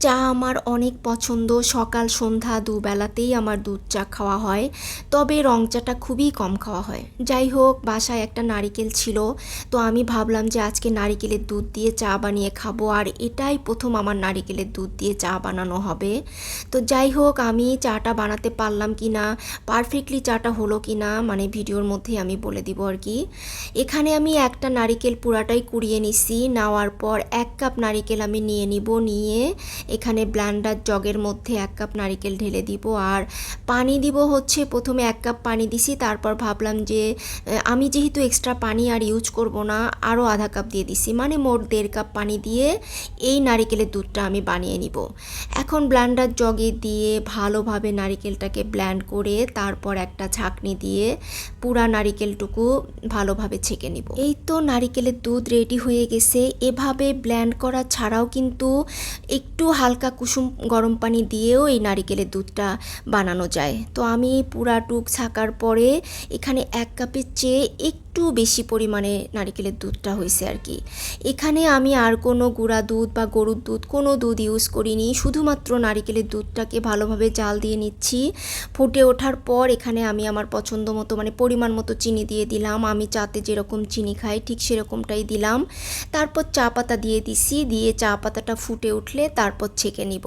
চা আমার অনেক পছন্দ। সকাল সন্ধ্যা দুবেলাতেই আমার দুধ চা খাওয়া হয়, তবে রং চাটা খুবই কম খাওয়া হয়। যাই হোক, বাসায় একটা নারিকেল ছিল, তো আমি ভাবলাম যে আজকে নারিকেলের দুধ দিয়ে চা বানিয়ে খাবো, আর এটাই প্রথম আমার নারিকেলের দুধ দিয়ে চা বানানো হবে। তো যাই হোক, আমি চাটা বানাতে পারলাম কি না, পারফেক্টলি চাটা হলো কি না, মানে ভিডিওর মধ্যেই আমি বলে দিব আর কি। এখানে আমি একটা নারিকেল পুরাটাই কুড়িয়ে নিছি। নেওয়ার পর 1 কাপ নারিকেল আমি নিয়ে এখানে ব্লেন্ডার জগের মধ্যে 1 কাপ নারিকেল ঢেলে দিব, আর পানি দিব হচ্ছে প্রথমে 1 কাপ পানি দিছি, তারপর ভাবলাম যে আমি যেহেতু এক্সট্রা পানি আর ইউজ করব না, আরও আধা কাপ দিয়ে দিছি, মানে মোট 1.5 কাপ পানি দিয়ে এই নারিকেলের দুধটা আমি বানিয়ে নিব। এখন ব্লেন্ডার জগে দিয়ে ভালোভাবে নারিকেলটাকে ব্লেন্ড করে তারপর একটা ছাঁকনি দিয়ে পুরা নারিকেলটুকু ভালোভাবে ছেঁকে নিব। এই তো নারিকেলের দুধ রেডি হয়ে গেছে। এভাবে ব্লেন্ড করা ছাড়াও কিন্তু একটু হালকা কুসুম গরম পানি দিয়েও এই নারিকেলের দুধটা বানানো যায়। তো আমি পুরাটুক ছাকার পরে এখানে 1 কাপের চেয়ে একটু বেশি পরিমাণে নারিকেলের দুধটা হয়েছে আর কি। এখানে আমি আর কোনো গুঁড়া দুধ বা গরুর দুধ কোনো দুধ ইউজ করিনি, শুধুমাত্র নারিকেলের দুধটাকে ভালোভাবে জাল দিয়ে নিচ্ছি। ফুটে ওঠার পর এখানে আমি আমার পছন্দ মতো মানে পরিমাণ মতো চিনি দিয়ে দিলাম। আমি চাতে যেরকম চিনি খাই ঠিক সেরকমটাই দিলাম। তারপর চা পাতা দিয়ে দিছি, দিয়ে চা পাতাটা ফুটে উঠলে তারপর ছেঁকে নিব।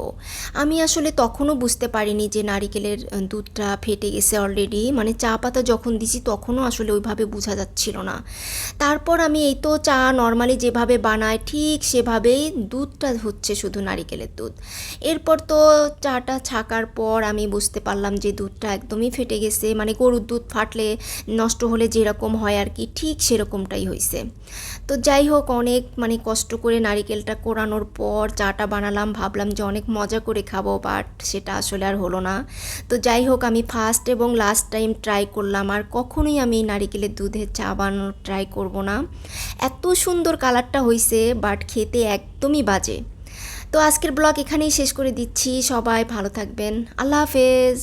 আমি আসলে তখনও বুঝতে পারিনি যে নারিকেলের দুধটা ফেটে গেছে অলরেডি, মানে চা পাতা যখন দিছি তখনও আসলে ওইভাবে বোঝা যাচ্ছিল না। তারপর আমি এই তো চা নর্মালি যেভাবে বানায় ঠিক সেভাবেই দুধটা হচ্ছে শুধু নারিকেলের দুধ। এরপর তো চাটা ছাকার পর আমি বুঝতে পারলাম যে দুধটা একদমই ফেটে গেছে, মানে গরুর দুধ ফাটলে নষ্ট হলে যেরকম হয় আর কি, ঠিক সেরকমটাই হয়েছে। তো যাই হোক, অনেক মানে কষ্ট করে নারিকেলটা কোরানোর পর চাটা বানালাম, ভাবলাম যে অনেক মজা করে খাবো, বাট সেটা আসলে আর হলো না। তো যাই হোক, আমি ফার্স্ট এবং লাস্ট টাইম ট্রাই করলাম, আর কখনোই আমি নারিকেলের দুধের চা বানানোর ট্রাই করব না। এত সুন্দর কালারটা হয়েছে, বাট খেতে একদমই বাজে। তো আজকের ব্লগ এখানেই শেষ করে দিচ্ছি। সবাই ভালো থাকবেন। আল্লাহ হাফেজ।